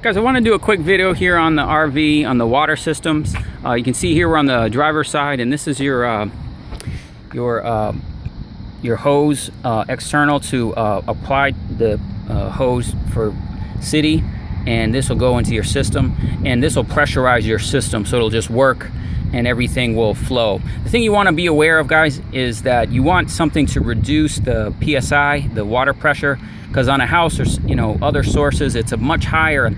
Guys, I want to do a quick video here on the RV, on the water systems. You can see here we're on the driver's side, and this is your hose external to apply the hose for city, and this will go into your system, and this will pressurize your system so it'll just work and everything will flow. The thing you want to be aware of, guys, is that you want something to reduce the PSI, the water pressure, because on a house or other sources it's a much higher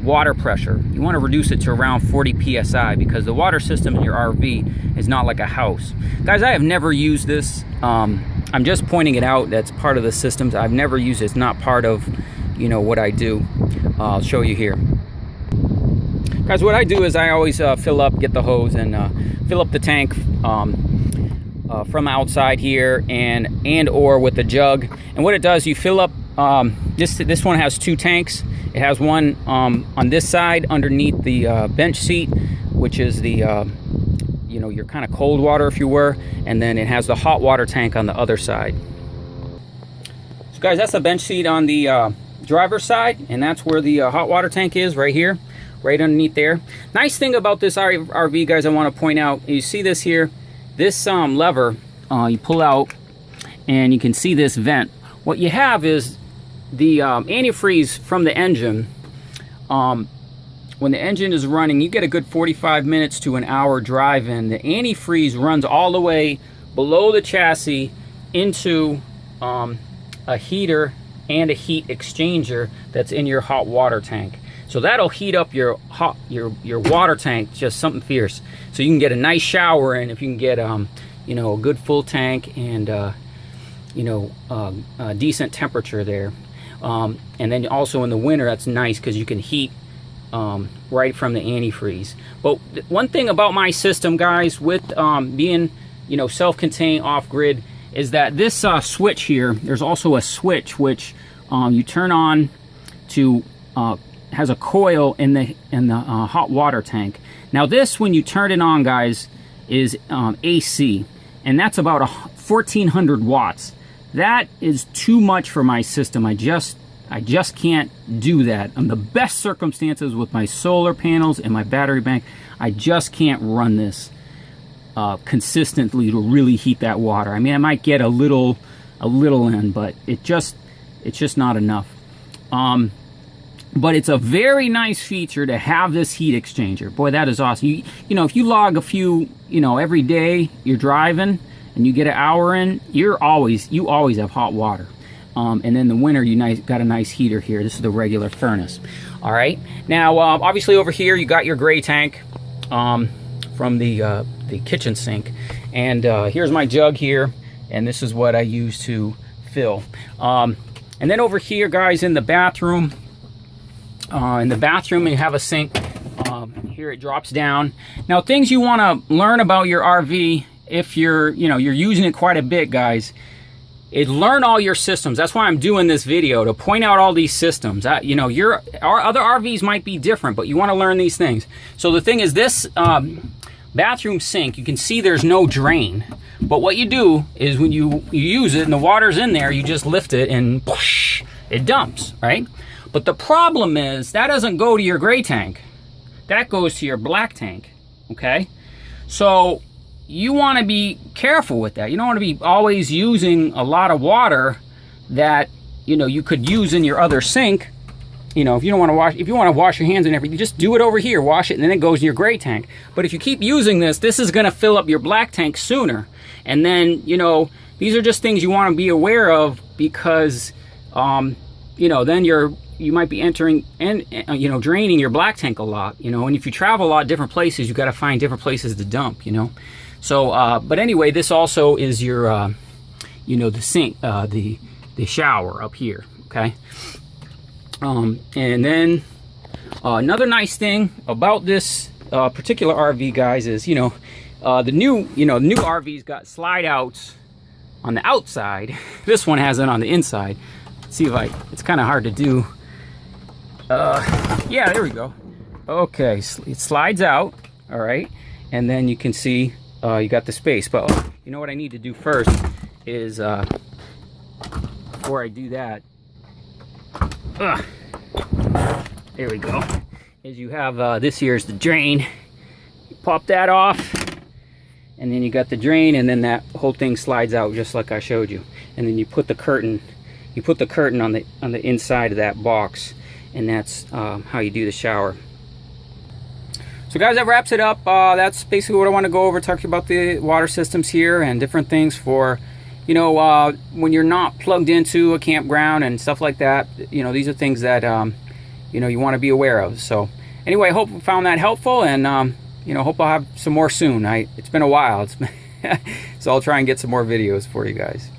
water pressure. You want to reduce it to around 40 psi because the water system in your RV is not like a house. Guys, I have never used this. I'm just pointing it out. That's part of the systems. I've never used it. It's not part of what I do. I'll show you here. Guys, what I do is I always fill up, get the hose and fill up the tank from outside here and or with the jug. And what it does, you fill up, this one has two tanks. It has one on this side underneath the bench seat, which is the your kind of cold water, if you were, and then it has the hot water tank on the other side. So guys, that's the bench seat on the driver's side, and that's where the hot water tank is, right here, right underneath there. Nice thing about this RV, guys, I want to point out, you see this here, this lever, you pull out and you can see this vent. What you have is the antifreeze from the engine. When the engine is running, you get a good 45 minutes to an hour drive in. The antifreeze runs all the way below the chassis into a heater and a heat exchanger that's in your hot water tank. So that'll heat up your water tank, just something fierce. So you can get a nice shower in if you can get a good full tank and a decent temperature there. And then also in the winter, that's nice because you can heat right from the antifreeze. But one thing about my system, guys, with being self-contained off-grid, is that this switch here, there's also a switch which you turn on to has a coil in the hot water tank. Now this, when you turn it on, guys, is AC, and that's about 1400 watts. That is too much for my system. I just can't do that. On the best circumstances with my solar panels and my battery bank, I just can't run this consistently to really heat that water. I mean, I might get a little in, but it's just not enough. But it's a very nice feature to have this heat exchanger. Boy, that is awesome. If you log a few, every day you're driving and you get an hour in, you always have hot water. And then in the winter, got a nice heater here. This is the regular furnace. All right. Now, obviously over here, you got your gray tank from the kitchen sink. And here's my jug here. And this is what I use to fill. And then over here, guys, in the bathroom, you have a sink. Here it drops down. Now, things you want to learn about your RV, if you're using it quite a bit, guys, is learn all your systems. That's why I'm doing this video, to point out all these systems. Our other RVs might be different, but you want to learn these things. So the thing is, this bathroom sink, you can see there's no drain. But what you do is when you use it and the water's in there, you just lift it and whoosh, it dumps, right? But the problem is that doesn't go to your gray tank. That goes to your black tank, okay? So you want to be careful with that. You don't want to be always using a lot of water that you could use in your other sink. If you don't want to wash, if you want to wash your hands and everything, just do it over here, wash it, and then it goes in your gray tank. But if you keep using this is going to fill up your black tank sooner. And then these are just things you want to be aware of, because then you might be entering and draining your black tank a lot. And if you travel a lot, different places, you got to find different places to dump. So, but anyway, this also is your, the sink, the shower up here, okay? And then another nice thing about this particular RV, guys, is, the new RVs got slide outs on the outside. This one has it on the inside. Let's see if it's kind of hard to do. Yeah, there we go. Okay, it slides out, all right? And then you can see you got the space. But you know what I need to do first is, before I do that, There we go. Is you have this here is the drain. You pop that off, and then you got the drain, and then that whole thing slides out just like I showed you. And then you put the curtain. You put the curtain on the inside of that box, and that's how you do the shower. So guys, that wraps it up. That's basically what I want to go over, talk to you about the water systems here and different things for, you know, when you're not plugged into a campground and stuff like that. You know, these are things that you know, you want to be aware of. So anyway, I hope you found that helpful, and you know, hope I'll have some more soon. It's been a while. So I'll try and get some more videos for you guys.